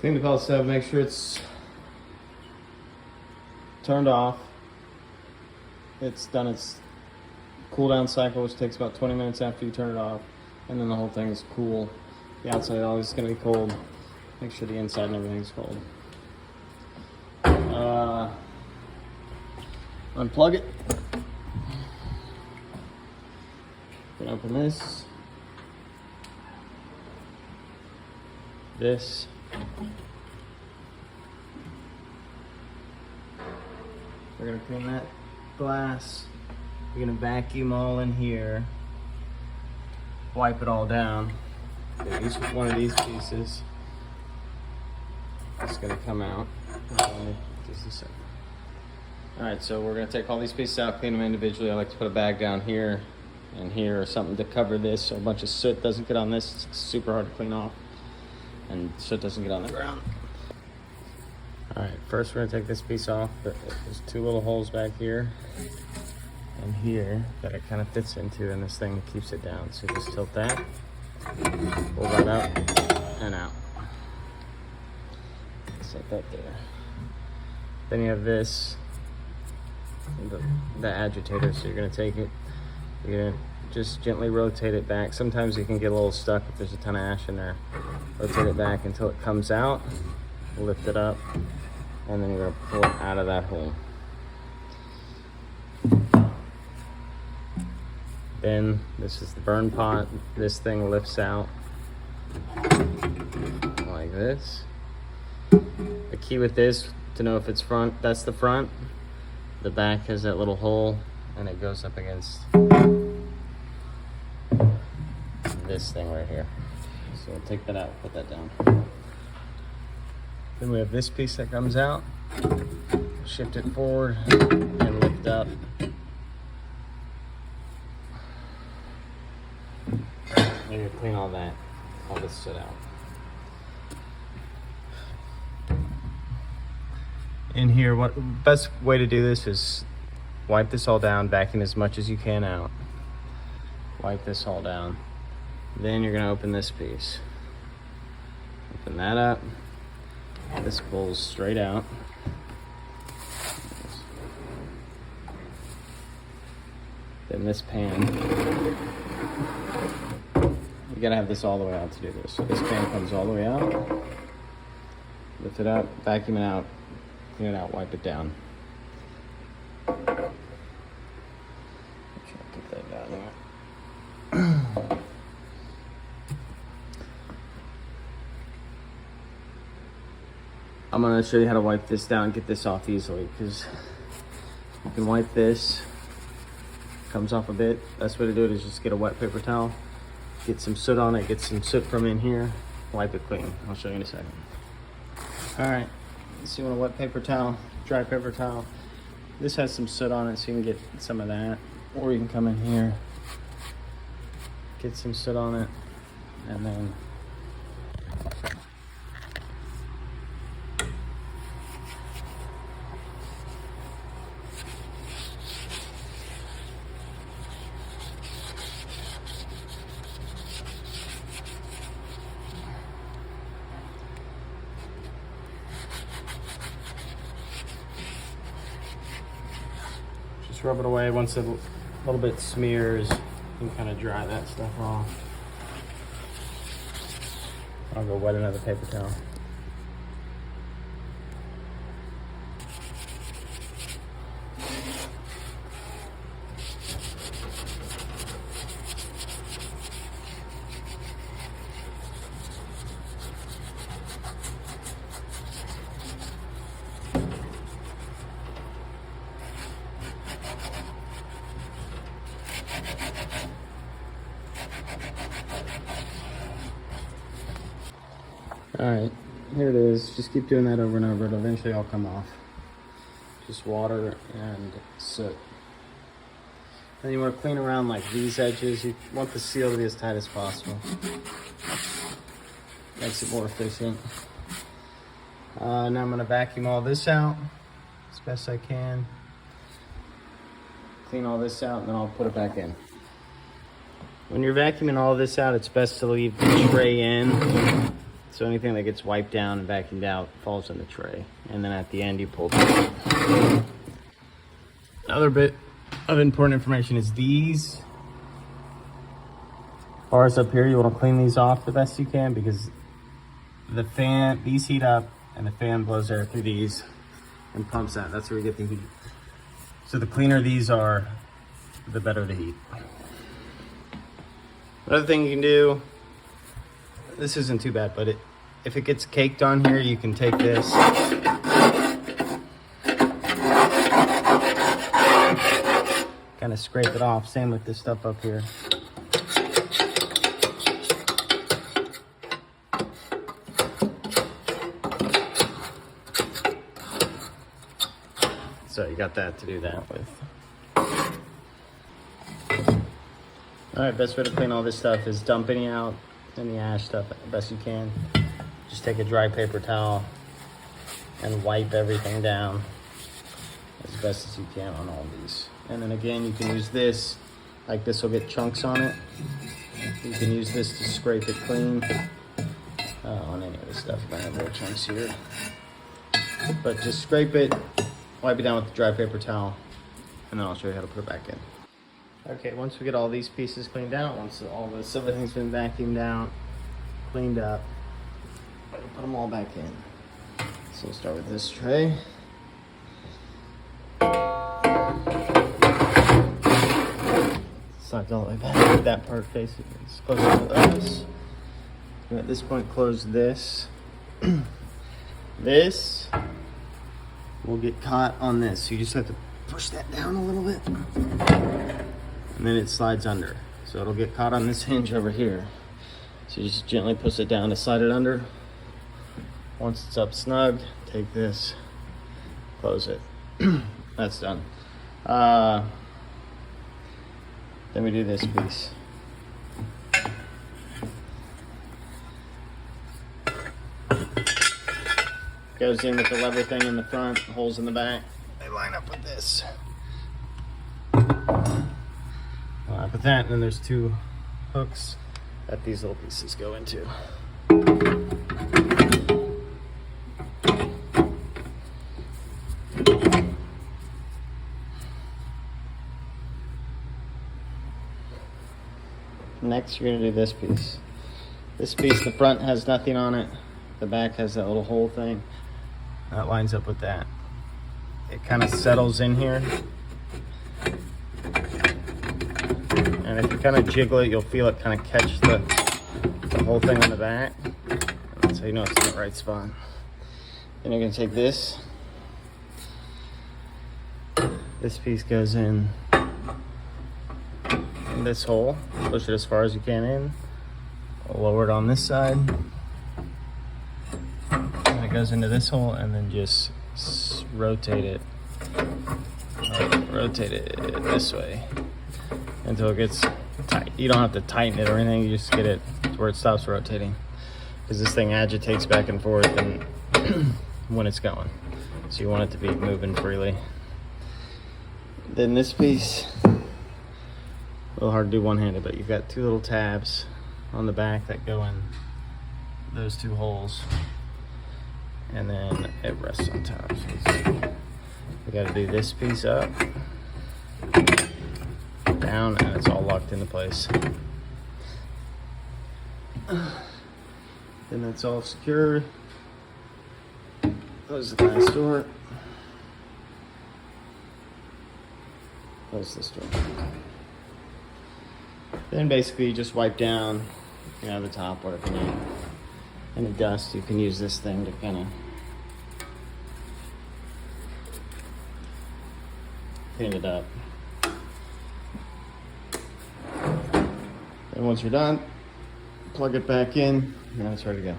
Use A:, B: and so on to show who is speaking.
A: Clean the pellet stove, make sure it's turned off. It's done its cool down cycle, which takes about 20 minutes after you turn it off. And then the whole thing is cool. The outside always is gonna be cold. Make sure the inside and everything's cold. Unplug it. You can open this. This. We're gonna clean that glass. You're gonna vacuum all in here. Wipe it all down. Use one of these pieces. It's gonna come out. Just a second. All right, so we're gonna take all these pieces out, clean them individually. I like to put a bag down here and here or something to cover this so a bunch of soot doesn't get on this. It's super hard to clean off and soot doesn't get on the ground. All right, first we're gonna take this piece off. There's two little holes back here and here that it kind of fits into, and this thing keeps it down. So just tilt that, pull that up and out. Set that there. Then you have this, the agitator. So you're gonna take it, you're gonna just gently rotate it back. Sometimes you can get a little stuck if there's a ton of ash in there. Rotate it back until it comes out, lift it up, and then you're gonna pull it out of that hole. Then this is the burn pot. This thing lifts out like this. The key with this to know if it's front, that's the front. The back has that little hole and it goes up against this thing right here. So we'll take that out, put that down. Then we have this piece that comes out. Shift it forward and lift up. And you clean all this soot out. In here, what best way to do this is wipe this all down, vacuum as much as you can out. Wipe this all down. Then you're gonna open this piece. Open that up. This pulls straight out. Then this pan. You gotta have this all the way out to do this. So this pan comes all the way out. Lift it up, vacuum it out. Clean it out, wipe it down. Make sure I put that down there. I'm gonna show you how to wipe this down, get this off easily, because you can wipe this, comes off a bit. Best way to do it is just get a wet paper towel, get some soot on it, get some soot from in here, wipe it clean. I'll show you in a second. All right. So you want a wet paper towel, dry paper towel. This has some soot on it, so you can get some of that. Or you can come in here, get some soot on it, and then rub it away. Once a little bit smears, you can kind of dry that stuff off. I'll go wet another paper towel. All right, here it is. Just keep doing that over and over. It'll eventually all come off. Just water and soot. Then you want to clean around like these edges. You want the seal to be as tight as possible. Makes it more efficient. Now I'm going to vacuum all this out as best I can. Clean all this out and then I'll put it back in. When you're vacuuming all this out, it's best to leave the tray in So anything that gets wiped down and vacuumed out falls in the tray. And then at the end you pull it. Another bit of important information is these bars up here. You want to clean these off the best you can, because the fan, these heat up and the fan blows air through these and pumps out. That's where we get the heat. So the cleaner these are, the better the heat. Another thing you can do, this isn't too bad, but if it gets caked on here, you can take this kind of scrape it off. Same with this stuff up here. So you got that to do that with. All right, best way to clean all this stuff is dump any out, any ash stuff as best you can. Just take a dry paper towel and wipe everything down as best as you can on all these. And then again, you can use this, like this will get chunks on it. You can use this to scrape it clean. On any of this stuff, you're gonna have little chunks here. But just scrape it, wipe it down with the dry paper towel, and then I'll show you how to put it back in. Okay, once we get all these pieces cleaned out, once all this, everything's been vacuumed out, cleaned up, we'll put them all back in. So we'll start with this tray. Slides all the way back. That part facing is close to us. And at this point, close this. This will get caught on this. So you just have to push that down a little bit. And then it slides under. So it'll get caught on this hinge over here. So you just gently push it down to slide it under. Once it's up snug, take this, close it. That's done. Then we do this piece. Goes in with the lever thing in the front, holes in the back. They line up with this. Line up with that, and then there's two hooks that these little pieces go into. Next, you're gonna do this piece. This piece, the front has nothing on it. The back has that little hole thing. That lines up with that. It kind of settles in here. And if you kind of jiggle it, you'll feel it kind of catch the whole thing on the back. And that's how you know it's in the right spot. Then you're gonna take this. This piece goes in this hole. Push it as far as you can in. Lower it on this side. And it goes into this hole, and then just rotate it. Rotate it this way until it gets tight. You don't have to tighten it or anything. You just get it to where it stops rotating, because this thing agitates back and forth and when it's going. So you want it to be moving freely. Then this piece, a little hard to do one-handed, but you've got two little tabs on the back that go in those two holes, and then it rests on top. So we got to do this piece up, down, and it's all locked into place. Then that's all secured. Close the glass door. Close this door. Then basically you just wipe down, the top, whatever you need. Any dust, you can use this thing to kind of clean it up. And once you're done, plug it back in, and it's ready to go.